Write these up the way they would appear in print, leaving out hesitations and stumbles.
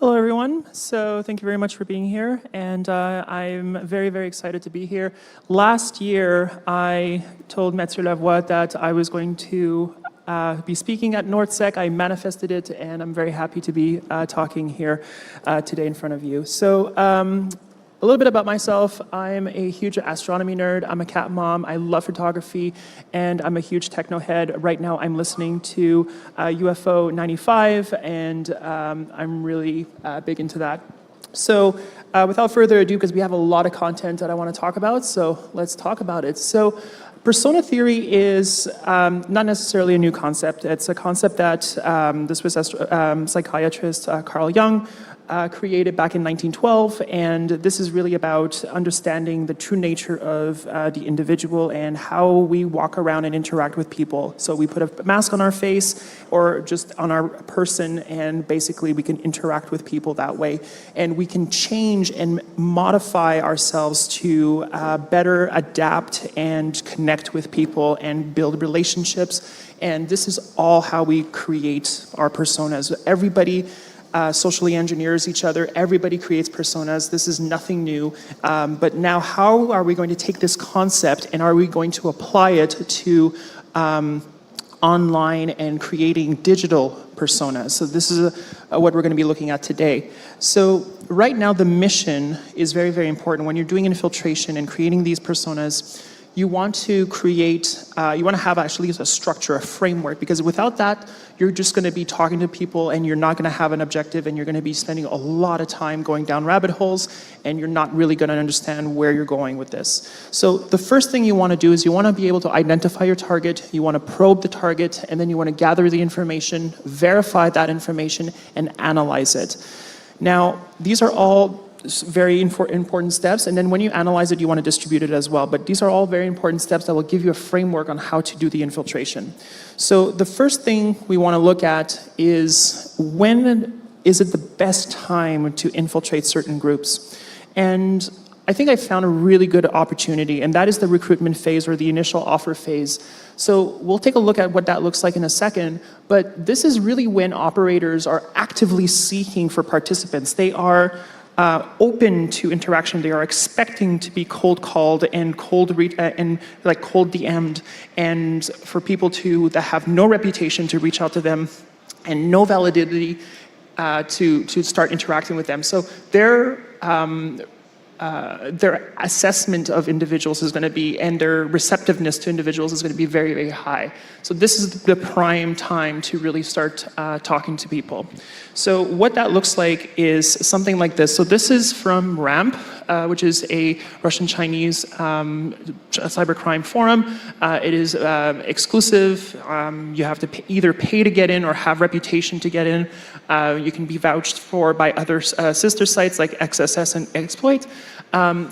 Hello, everyone. So thank you very much for being here, and I'm very, very excited to be here. Last year, I told Mathieu Lavoie that I was going to be speaking at NorthSec. I manifested it, and I'm very happy to be talking here today in front of you. So a little bit about myself. I'm a huge astronomy nerd. I'm a cat mom. I love photography, and I'm a huge techno head. Right now, I'm listening to UFO 95, and I'm really big into that. So without further ado, because we have a lot of content that I want to talk about, so let's talk about it. So persona theory is not necessarily a new concept. It's a concept that this was psychiatrist Carl Jung created back in 1912, and this is really about understanding the true nature of the individual and how we walk around and interact with people. So we put a mask on our face or just on our person, and basically we can interact with people that way. And we can change and modify ourselves to better adapt and connect with people and build relationships. And this is all how we create our personas. Everybody socially engineers each other. Everybody creates personas. This is nothing new. But now how are we going to take this concept and are we going to apply it to online and creating digital personas? So this is what we're going to be looking at today. So right now the mission is very, very important. When you're doing infiltration and creating these personas, you want to create, you want to have actually a structure, a framework, because without that, you're just going to be talking to people and you're not going to have an objective, and you're going to be spending a lot of time going down rabbit holes, and you're not really going to understand where you're going with this. So the first thing you want to do is you want to be able to identify your target, you want to probe the target, and then you want to gather the information, verify that information, and analyze it. Now, these are all very important steps, and then when you analyze it, you want to distribute it as well. But these are all very important steps that will give you a framework on how to do the infiltration. So the first thing we want to look at is, when is it the best time to infiltrate certain groups? And I think I found a really good opportunity, and that is the recruitment phase or the initial offer phase. So we'll take a look at what that looks like in a second, but this is really when operators are actively seeking for participants. They are open to interaction. They are expecting to be cold called and cold DM'd, and for people that have no reputation to reach out to them and no validity to start interacting with them. So their assessment of individuals is going to be, and their receptiveness to individuals is going to be very, very high. So this is the prime time to really start talking to people. So what that looks like is something like this. So this is from RAMP, which is a Russian-Chinese cybercrime forum. It is exclusive. You have to either pay to get in or have reputation to get in. You can be vouched for by other sister sites like XSS and Exploit.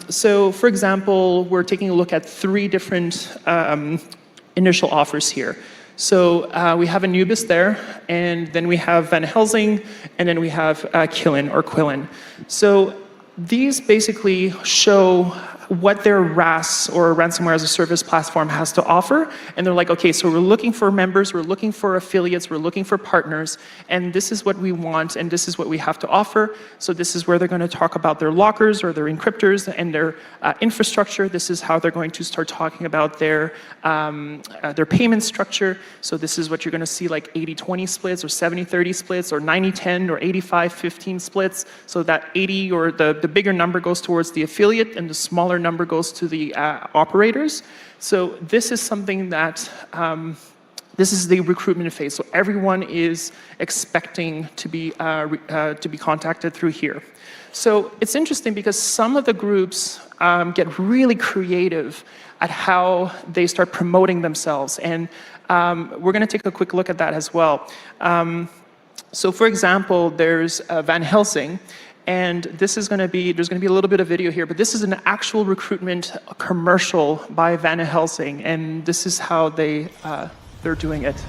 So for example, we're taking a look at 3 different initial offers here. So we have Anubis there, and then we have Van Helsing, and then we have Quillen. So these basically show what their RAS, or ransomware as a service platform, has to offer. And they're like, okay, so we're looking for members, we're looking for affiliates, we're looking for partners, and this is what we want, and this is what we have to offer. So this is where they're going to talk about their lockers or their encryptors and their infrastructure. This is how they're going to start talking about their payment structure. So this is what you're going to see, like 80-20 splits, or 70-30 splits, or 90-10, or 85-15 splits. So that 80, or the bigger number, goes towards the affiliate, and the smaller number goes to the operators. So this is something that, this is the recruitment phase. So everyone is expecting to be contacted through here. So it's interesting because some of the groups get really creative at how they start promoting themselves. And we're going to take a quick look at that as well. So for example, there's Van Helsing. And this is going to be, there's going to be a little bit of video here, but this is an actual recruitment commercial by Van Helsing, and this is how they're doing it.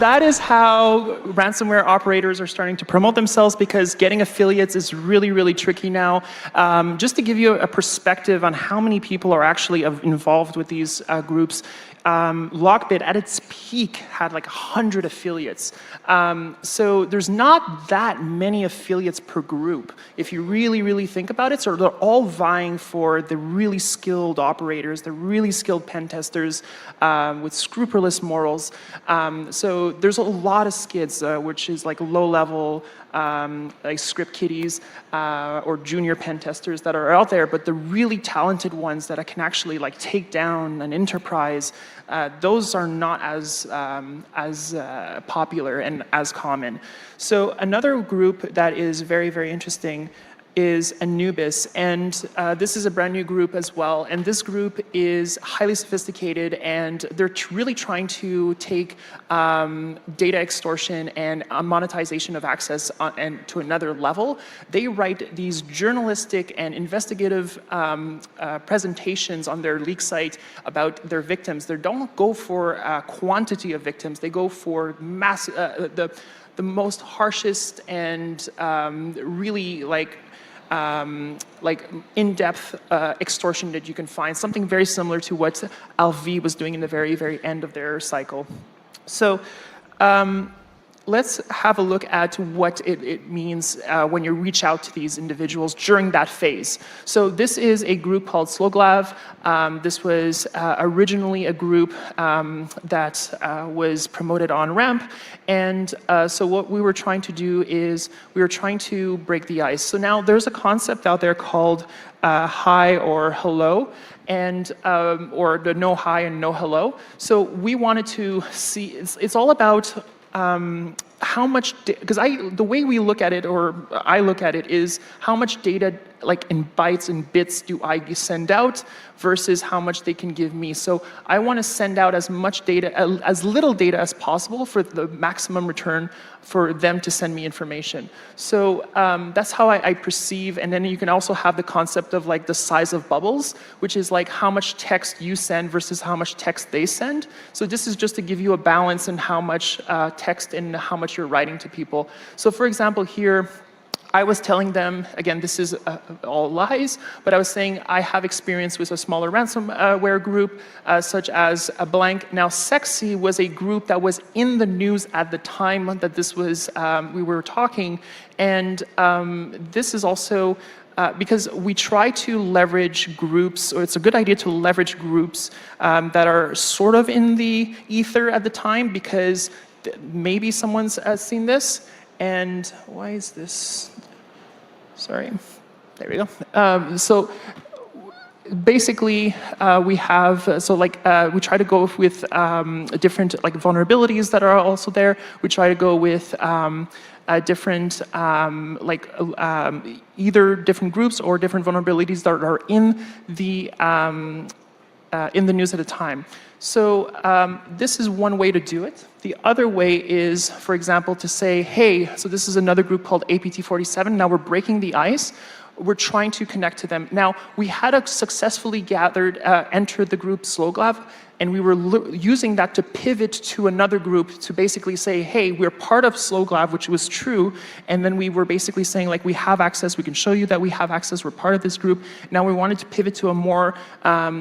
that is how ransomware operators are starting to promote themselves, because getting affiliates is really, really tricky now. Just to give you a perspective on how many people are actually involved with these groups, Lockbit at its peak had like 100 affiliates. So there's not that many affiliates per group, if you really, really think about it. So they're all vying for the really skilled operators, the really skilled pen testers with scrupulous morals. So there's a lot of skids, which is like low-level like script kiddies or junior pen testers that are out there, but the really talented ones that can actually like take down an enterprise, those are not as popular and as common. So another group that is very, very interesting is Anubis, and this is a brand new group as well, and this group is highly sophisticated, and they're really trying to take data extortion and monetization of access and to another level. They write these journalistic and investigative presentations on their leak site about their victims. They don't go for quantity of victims, they go for the most harshest and really like in-depth extortion that you can find, something very similar to what Alvi was doing in the very, very end of their cycle. So let's have a look at what it means when you reach out to these individuals during that phase. So this is a group called Sloglav. This was originally a group that was promoted on Ramp. And so what we were trying to do is we were trying to break the ice. So now there's a concept out there called hi or hello, and or the no hi and no hello. So we wanted to see, it's all about how much, because the way we look at it, or I look at it, is how much data, like in bytes and bits, do I send out versus how much they can give me. So I want to send out as much data, as little data as possible for the maximum return for them to send me information. So that's how I perceive, and then you can also have the concept of like the size of bubbles, which is like how much text you send versus how much text they send. So this is just to give you a balance in how much text and how much you're writing to people. So for example here, I was telling them, again, this is all lies, but I was saying I have experience with a smaller ransomware group, such as a blank. Now, Sexy was a group that was in the news at the time that this was, we were talking, and this is also because we try to leverage groups, or it's a good idea to leverage groups that are sort of in the ether at the time, because maybe someone's seen this. And why is this? Sorry, there we go. So basically, we have, so like, we try to go with different like vulnerabilities that are also there. We try to go with different, either different groups or different vulnerabilities that are in the news at a time. So this is one way to do it. The other way is, for example, to say, hey, so this is another group called APT47. Now we're breaking the ice. We're trying to connect to them. Now, we had successfully entered the group Sloglav, and we were using that to pivot to another group to basically say, hey, we're part of Sloglav, which was true, and then we were basically saying, like, we have access, we can show you that we have access, we're part of this group. Now we wanted to pivot to a more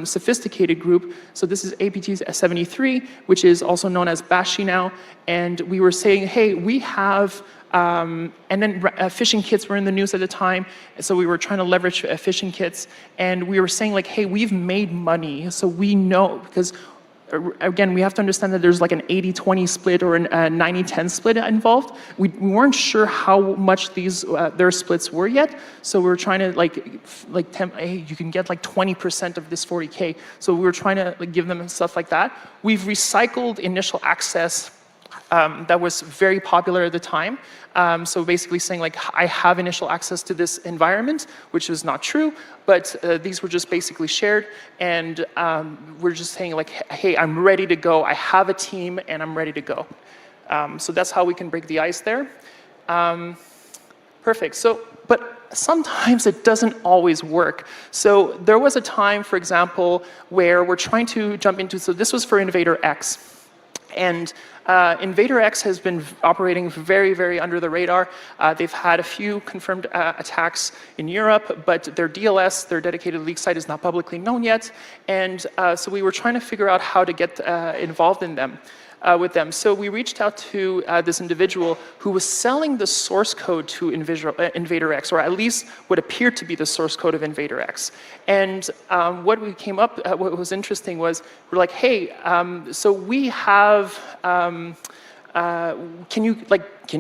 sophisticated group. So this is APT73, which is also known as Bashi now, and we were saying, hey, we have and then phishing kits were in the news at the time, so we were trying to leverage phishing kits, and we were saying like, hey, we've made money, so we know, because again, we have to understand that there's like an 80-20 split or a 90-10 split involved. We weren't sure how much their splits were yet, so we were trying to hey, you can get like 20% of this 40K, so we were trying to give them stuff like that. We've recycled initial access that was very popular at the time. So basically saying like, I have initial access to this environment, which is not true, but these were just basically shared, and we're just saying like, hey, I'm ready to go. I have a team and I'm ready to go. So that's how we can break the ice there. Perfect. So, but sometimes it doesn't always work. So there was a time, for example, where we're trying to jump into, so this was for Innovator X. And Invader X has been operating very, very under the radar. They've had a few confirmed attacks in Europe, but their DLS, their dedicated leak site, is not publicly known yet. And so we were trying to figure out how to get involved in them. With them. So we reached out to this individual who was selling the source code to Invader X, or at least what appeared to be the source code of Invader X. And what we came up, what was interesting was, we're like, hey, so we have, can you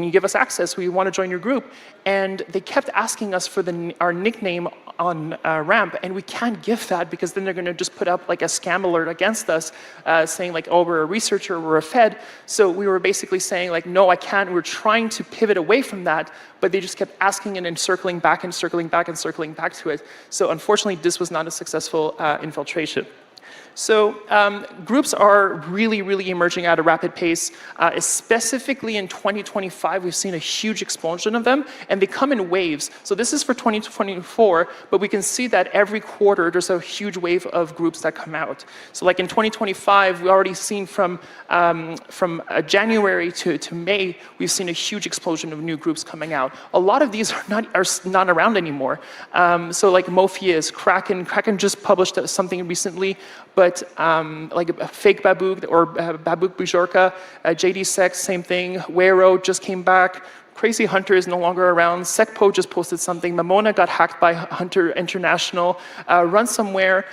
give us access? We want to join your group. And they kept asking us for our nickname on Ramp, and we can't give that because then they're going to just put up like a scam alert against us, saying like, oh, we're a researcher, we're a Fed. So we were basically saying like, no, I can't. We're trying to pivot away from that, but they just kept asking and then circling back and circling back and circling back to it. So unfortunately, this was not a successful infiltration. So groups are really, really emerging at a rapid pace. Specifically in 2025, we've seen a huge explosion of them, and they come in waves. So this is for 2024, but we can see that every quarter there's a huge wave of groups that come out. So like in 2025, we've already seen from January to May, we've seen a huge explosion of new groups coming out. A lot of these are not around anymore. So like Morpheus, Kraken just published something recently, but like Fake Babook or Babook Bujorka, JD Sex, same thing. Wero just came back. Crazy Hunter is no longer around. SecPo just posted something. Mamona got hacked by Hunter International. Runsomewhere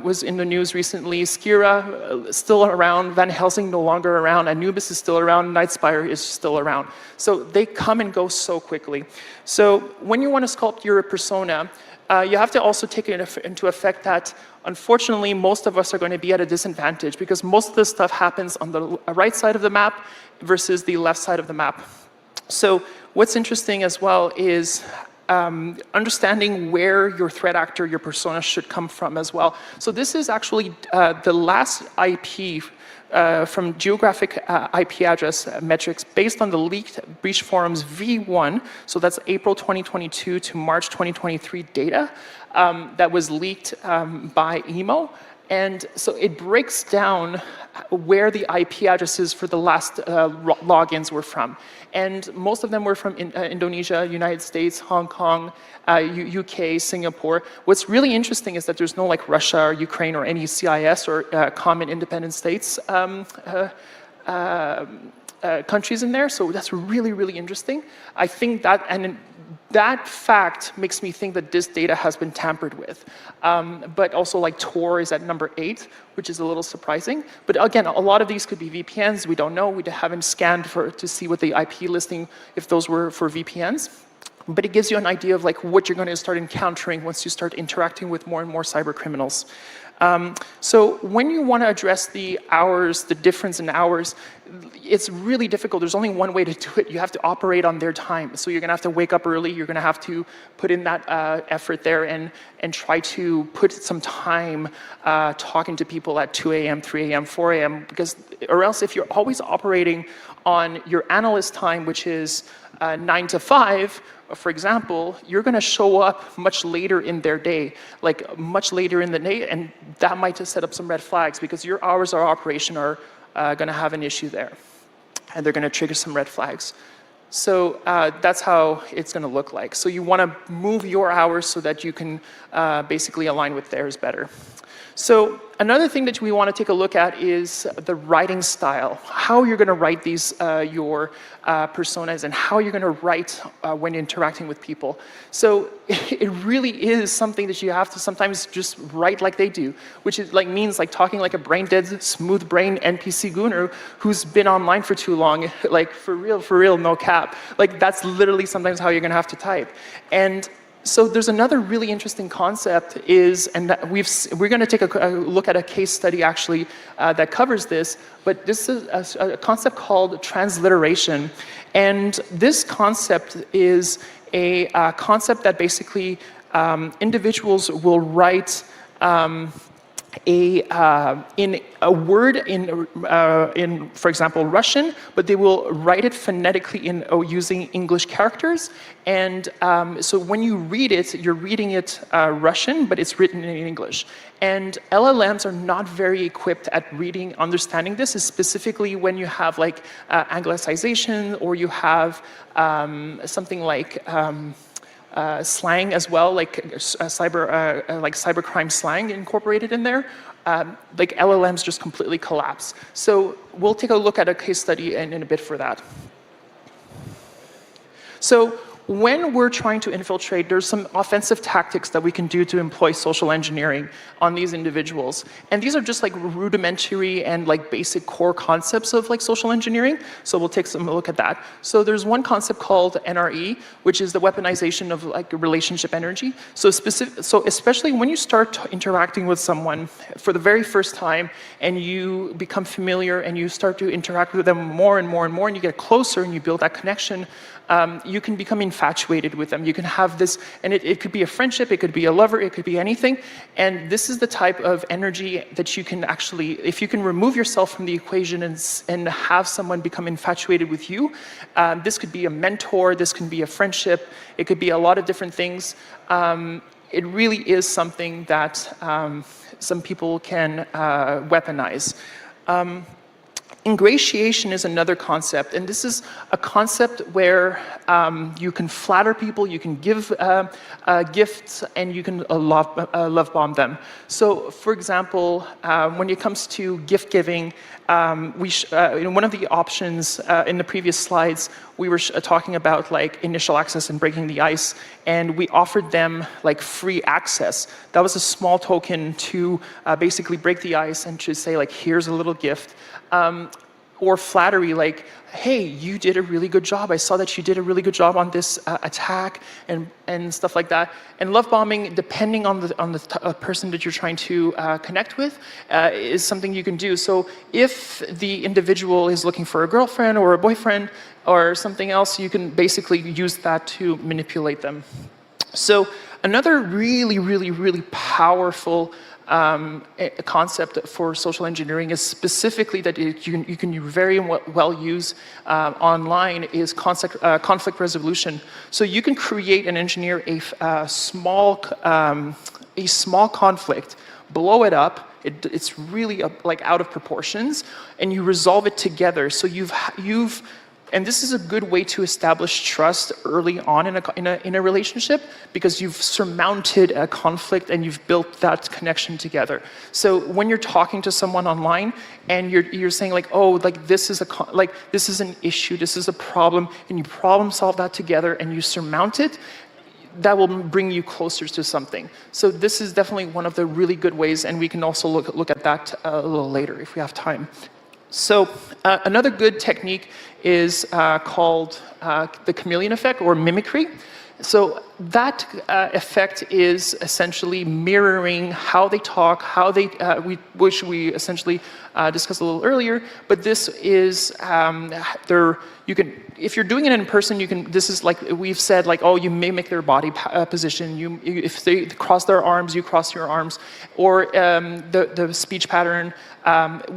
was in the news recently. Skira still around. Van Helsing no longer around. Anubis is still around. Nightspire is still around. So they come and go so quickly. So when you want to sculpt your persona, you have to also take into effect that, unfortunately, most of us are going to be at a disadvantage because most of this stuff happens on the right side of the map versus the left side of the map. So what's interesting as well is understanding where your threat actor, your persona should come from as well. So this is actually the last IP from geographic IP address metrics based on the leaked breach forums V1, so that's April 2022 to March 2023 data that was leaked by EMO. And so it breaks down where the IP addresses for the last logins were from. And most of them were from Indonesia, United States, Hong Kong, UK, Singapore. What's really interesting is that there's no like Russia or Ukraine or any CIS or common independent states countries in there. So that's really, really interesting. I think that, and that fact makes me think that this data has been tampered with. But also like Tor is at number 8, which is a little surprising. But again, a lot of these could be VPNs. We don't know. We haven't scanned to see what the IP listing, if those were for VPNs. But it gives you an idea of like what you're going to start encountering once you start interacting with more and more cyber criminals. So when you want to address the hours, the difference in hours, it's really difficult. There's only one way to do it. You have to operate on their time. So you're going to have to wake up early. You're going to have to put in that effort there and try to put some time talking to people at 2 a.m., 3 a.m., 4 a.m. Or else if you're always operating on your analyst time, which is 9 to 5, for example, you're going to show up much later in their day, like much later in the day, and that might just set up some red flags because your hours of operation are going to have an issue there, and they're going to trigger some red flags. So that's how it's going to look like. So you want to move your hours so that you can basically align with theirs better. So another thing that we want to take a look at is the writing style, how you're going to write these, your personas, and how you're going to write when interacting with people. So it really is something that you have to sometimes just write like they do, which is like means like talking like a brain-dead, smooth-brain NPC gooner who's been online for too long, like for real, no cap. Like that's literally sometimes how you're going to have to type. And so there's another really interesting concept is, and that we're going to take a look at a case study actually that covers this, but this is a concept called transliteration. And this concept is a concept that basically individuals will write in a word in, for example, Russian, but they will write it phonetically using English characters. And so when you read it, you're reading it Russian, but it's written in English. And LLMs are not very equipped at reading, understanding this, specifically when you have like anglicization, or you have something like slang as well, like cybercrime slang incorporated in there. Like LLMs just completely collapse. So we'll take a look at a case study in a bit for that. So when we're trying to infiltrate, there's some offensive tactics that we can do to employ social engineering on these individuals. And these are just like rudimentary and like basic core concepts of like social engineering. So we'll take some look at that. So there's one concept called NRE, which is the weaponization of like relationship energy. So especially when you start interacting with someone for the very first time, and you become familiar and you start to interact with them more and more and more, and you get closer and you build that connection, you can become infatuated with them. You can have this, and it could be a friendship, it could be a lover, it could be anything. And this is the type of energy that you can actually, if you can remove yourself from the equation and have someone become infatuated with you, this could be a mentor, this can be a friendship, it could be a lot of different things. It really is something that some people can weaponize. Ingratiation is another concept, and this is a concept where you can flatter people, you can give gifts, and you can love bomb them. So, for example, when it comes to gift giving, one of the options in the previous slides, we were talking about like initial access and breaking the ice, and we offered them like free access. That was a small token to basically break the ice and to say like, here's a little gift. Or flattery, like, hey, you did a really good job. I saw that you did a really good job on this attack, and stuff like that. And love bombing, depending on the person that you're trying to connect with, is something you can do. So if the individual is looking for a girlfriend or a boyfriend or something else, you can basically use that to manipulate them. So another really, really, really powerful concept for social engineering is specifically that you can very well use online is conflict resolution. So you can create and engineer a small conflict, blow it up. It's really like out of proportions, and you resolve it together. So and this is a good way to establish trust early on in a relationship, because you've surmounted a conflict and you've built that connection together. So when you're talking to someone online and you're saying like, oh, like this is an issue, this is a problem, and you problem solve that together and you surmount it, that will bring you closer to something. So this is definitely one of the really good ways, and we can also look at that a little later if we have time. So another good technique is called the chameleon effect, or mimicry. So that effect is essentially mirroring how they talk, how they, which we essentially discussed a little earlier. But this is, if you're doing it in person, this is like we've said, like, oh, you mimic their body position. If they cross their arms, you cross your arms, or the speech pattern.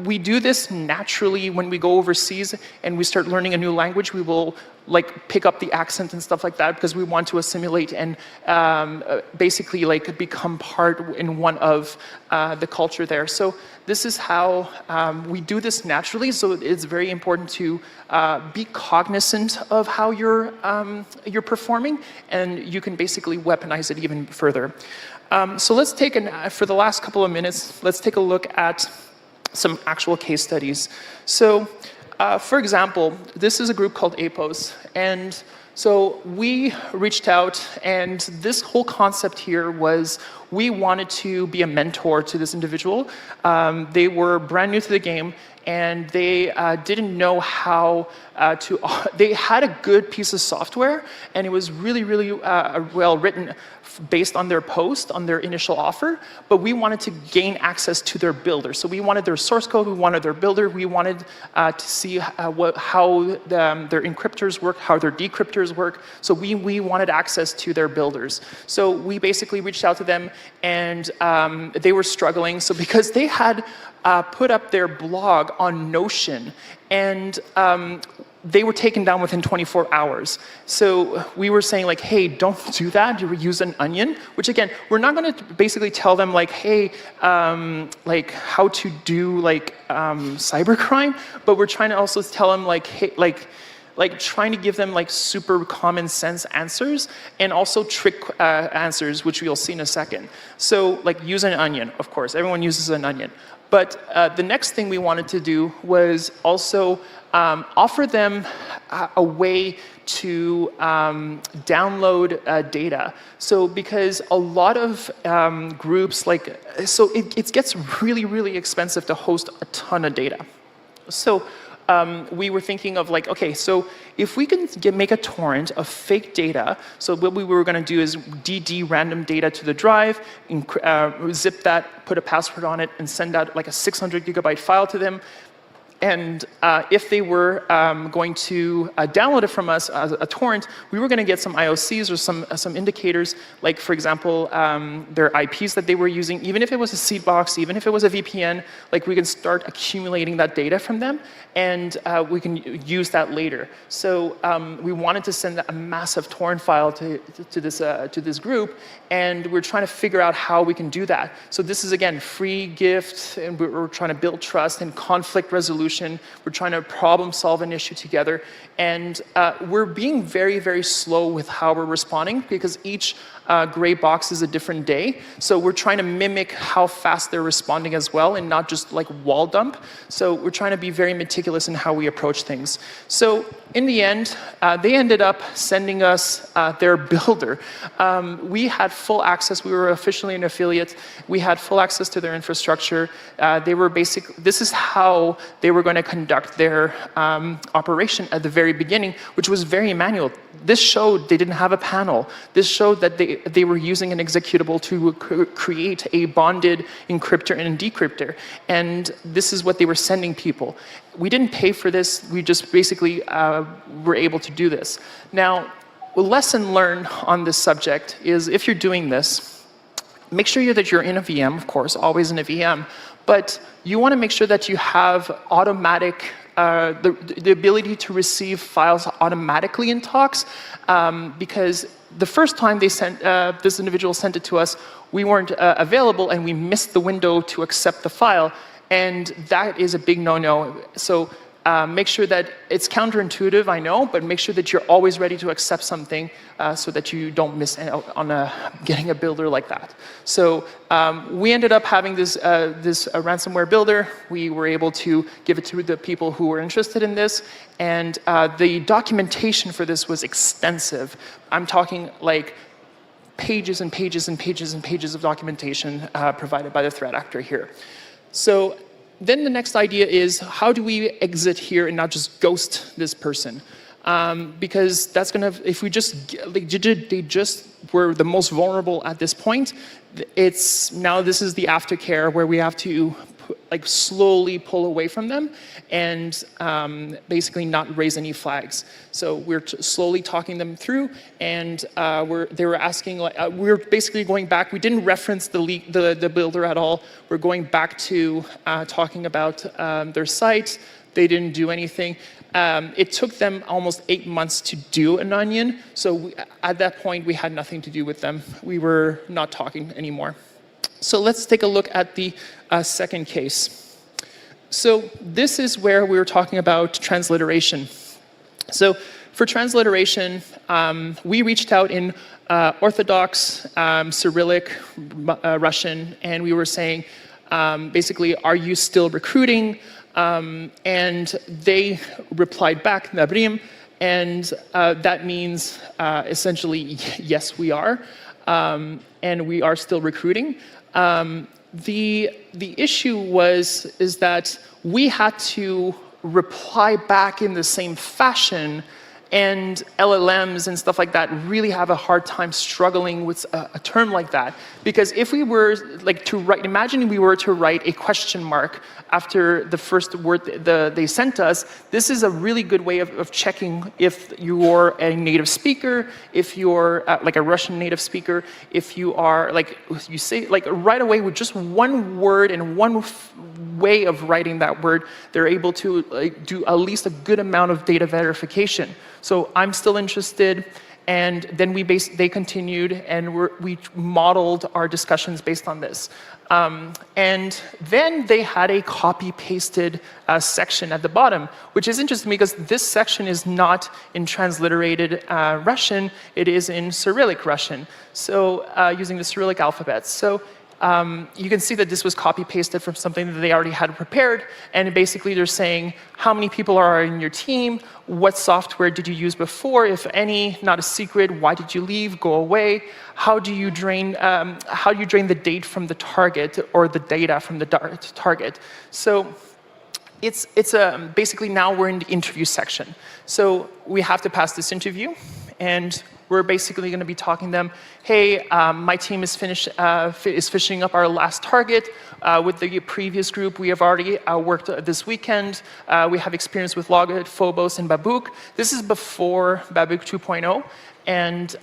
We do this naturally when we go overseas and we start learning a new language. We will like pick up the accent and stuff like that because we want to assimilate and basically like become part in one of the culture there. So this is how we do this naturally. So it's very important to be cognizant of how you're performing, and you can basically weaponize it even further. So let's take for the last couple of minutes, let's take a look at some actual case studies. So, for example, this is a group called APOS, and so we reached out, and this whole concept here was we wanted to be a mentor to this individual. They were brand new to the game, and they didn't know how they had a good piece of software, and it was really, really well written based on their post, on their initial offer, but we wanted to gain access to their builder. So we wanted their source code, we wanted their builder, we wanted to see how their encryptors work, how their decryptors work. So we wanted access to their builders. So we basically reached out to them, and they were struggling. So because they had put up their blog on Notion, and they were taken down within 24 hours. So we were saying like, hey, don't do that. You use an onion, which again, we're not going to basically tell them like, hey, like how to do like cybercrime, but we're trying to also tell them like, hey, like trying to give them like super common sense answers and also trick answers, which we'll see in a second. So like use an onion, of course, everyone uses an onion. But the next thing we wanted to do was also offer them a way to download data. So because a lot of groups so it gets really, really expensive to host a ton of data. So we were thinking of like, okay, so if we can make a torrent of fake data, so what we were going to do is DD random data to the drive, zip that, put a password on it, and send out like a 600 gigabyte file to them. And if they were going to download it from us as a torrent, we were going to get some IOCs or some indicators, like for example, their IPs that they were using. Even if it was a seed box, even if it was a VPN, like we can start accumulating that data from them, and we can use that later. So we wanted to send a massive torrent file to this group, and we're trying to figure out how we can do that. So this is again free gift, and we're trying to build trust and conflict resolution. We're trying to problem solve an issue together, and we're being very, very slow with how we're responding because each gray box is a different day. So we're trying to mimic how fast they're responding as well, and not just like wall dump. So we're trying to be very meticulous in how we approach things. So in the end, they ended up sending us their builder. We had full access. We were officially an affiliate. We had full access to their infrastructure. They were this is how they were going to conduct their operation at the very beginning, which was very manual. This showed they didn't have a panel. This showed that they were using an executable to create a bonded encryptor and decryptor. And this is what they were sending people. We didn't pay for this. We just basically were able to do this. Now, a lesson learned on this subject is if you're doing this, make sure that you're in a VM, of course, always in a VM, but you want to make sure that you have automatic, the ability to receive files automatically in talks, because the first time they sent, this individual sent it to us, we weren't available and we missed the window to accept the file, and that is a big no-no. So make sure that it's counterintuitive, I know, but make sure that you're always ready to accept something so that you don't miss out on getting a builder like that. So we ended up having this ransomware builder. We were able to give it to the people who were interested in this, and the documentation for this was extensive. I'm talking like pages and pages and pages and pages of documentation provided by the threat actor here. So then the next idea is, how do we exit here and not just ghost this person? Because that's gonna, if we just, they just were the most vulnerable at this point, now this is the aftercare where we have to like slowly pull away from them and basically not raise any flags. So we're slowly talking them through, and they were asking, like, we're basically going back. We didn't reference the builder at all. We're going back to talking about their site. They didn't do anything. It took them almost 8 months to do an onion. So at that point, we had nothing to do with them. We were not talking anymore. So let's take a look at the second case. So this is where we were talking about transliteration. So for transliteration, we reached out in Orthodox, Cyrillic, Russian, and we were saying, basically, are you still recruiting? And they replied back, Nabrim, and that means essentially, yes, we are. and we are still recruiting. The issue is that we had to reply back in the same fashion, and LLMs and stuff like that really have a hard time struggling with a term like that. Because if we were like to write, imagine we were to write a question mark after the first word they sent us, this is a really good way of checking if you're a native speaker, if you're like a Russian native speaker, if you are like, you say like right away with just one word and one way of writing that word, they're able to do at least a good amount of data verification. So I'm still interested, and then they continued, and we modeled our discussions based on this. And then they had a copy-pasted section at the bottom, which is interesting because this section is not in transliterated Russian, it is in Cyrillic Russian, so using the Cyrillic alphabet. So you can see that this was copy-pasted from something that they already had prepared, and basically they're saying how many people are in your team, what software did you use before, if any, not a secret, why did you leave, go away, how do you drain the date from the target or the data from the target. So it's basically now we're in the interview section. So we have to pass this interview, and we're basically going to be talking to them, hey, my team is finishing up our last target. With the previous group, we have already worked this weekend. We have experience with Logit, Phobos, and Babook. This is before Babook 2.0. And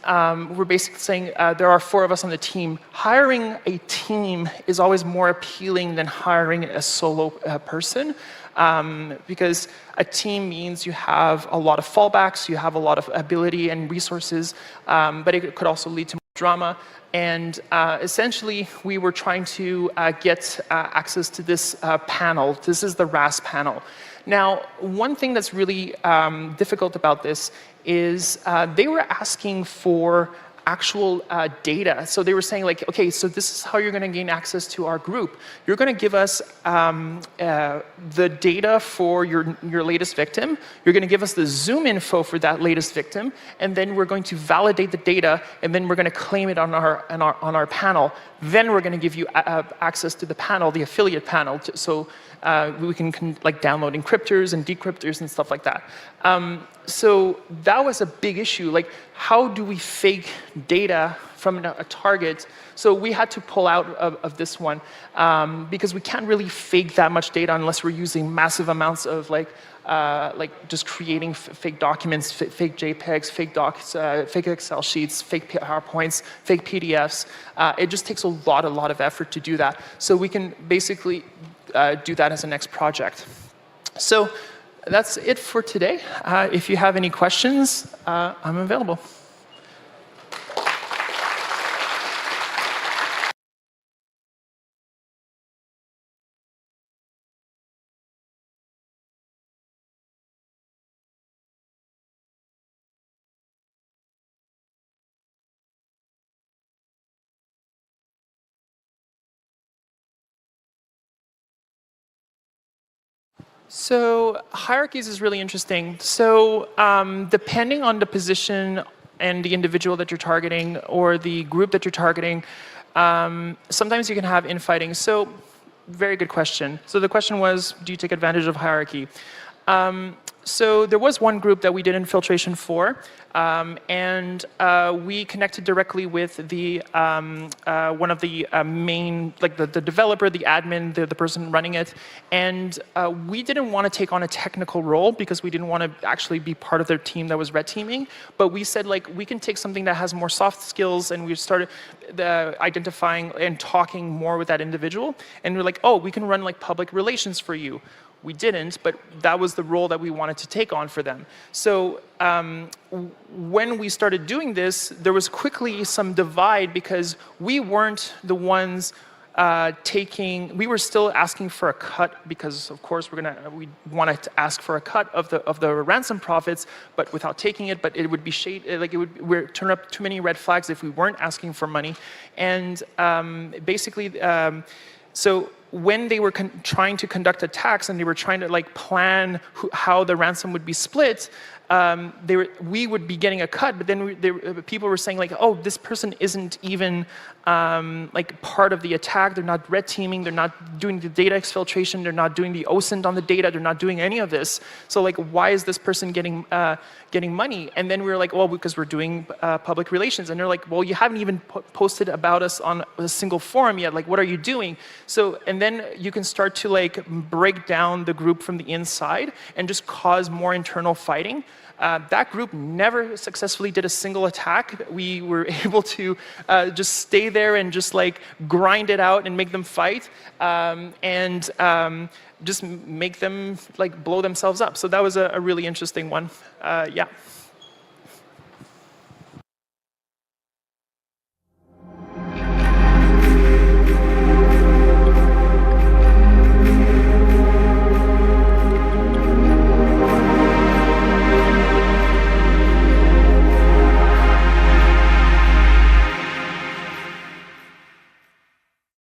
we're basically saying there are 4 of us on the team. Hiring a team is always more appealing than hiring a solo person. Because a team means you have a lot of fallbacks, you have a lot of ability and resources, but it could also lead to more drama. And essentially, we were trying to get access to this panel. This is the RAS panel. Now, one thing that's really difficult about this is they were asking for actual data. So they were saying like, okay, so this is how you're going to gain access to our group. You're going to give us the data for your latest victim. You're going to give us the Zoom info for that latest victim, and then we're going to validate the data, and then we're going to claim it on our panel. Then we're going to give you access to the panel, the affiliate panel, so we can like download encryptors and decryptors and stuff like that. So that was a big issue. Like, how do we fake data from a target? So we had to pull out of this one because we can't really fake that much data unless we're using massive amounts of like just creating fake documents, fake JPEGs, fake docs, fake Excel sheets, fake PowerPoints, fake PDFs. It just takes a lot of effort to do that. So we can basically do that as a next project. So that's it for today. If you have any questions, I'm available. So hierarchies is really interesting. So depending on the position and the individual that you're targeting or the group that you're targeting, sometimes you can have infighting. So very good question. So the question was, do you take advantage of hierarchy? So there was one group that we did infiltration for, and we connected directly with the one of the main, like the developer, the admin, the person running it, and we didn't want to take on a technical role because we didn't want to actually be part of their team that was red teaming, but we said like we can take something that has more soft skills, and we started identifying and talking more with that individual, and we're like, oh, we can run like public relations for you. We didn't, but that was the role that we wanted to take on for them. So when we started doing this, there was quickly some divide because we weren't the ones we were still asking for a cut because, of course, we wanted to ask for a cut of the ransom profits, but without taking it. But it would be we'd turn up too many red flags if we weren't asking for money, and basically. So when they were trying to conduct attacks and they were trying to like plan how the ransom would be split, we would be getting a cut, but then people were saying like, oh, this person isn't even like part of the attack. They're not red teaming. They're not doing the data exfiltration. They're not doing the OSINT on the data. They're not doing any of this. So like, why is this person getting money? And then we were like, well, because we're doing public relations. And they're like, well, you haven't even posted about us on a single forum yet. Like, what are you doing? So, and then you can start to like break down the group from the inside and just cause more internal fighting. That group never successfully did a single attack. We were able to just stay there and just like grind it out and make them fight, and just make them like blow themselves up. So that was a really interesting one. Yeah.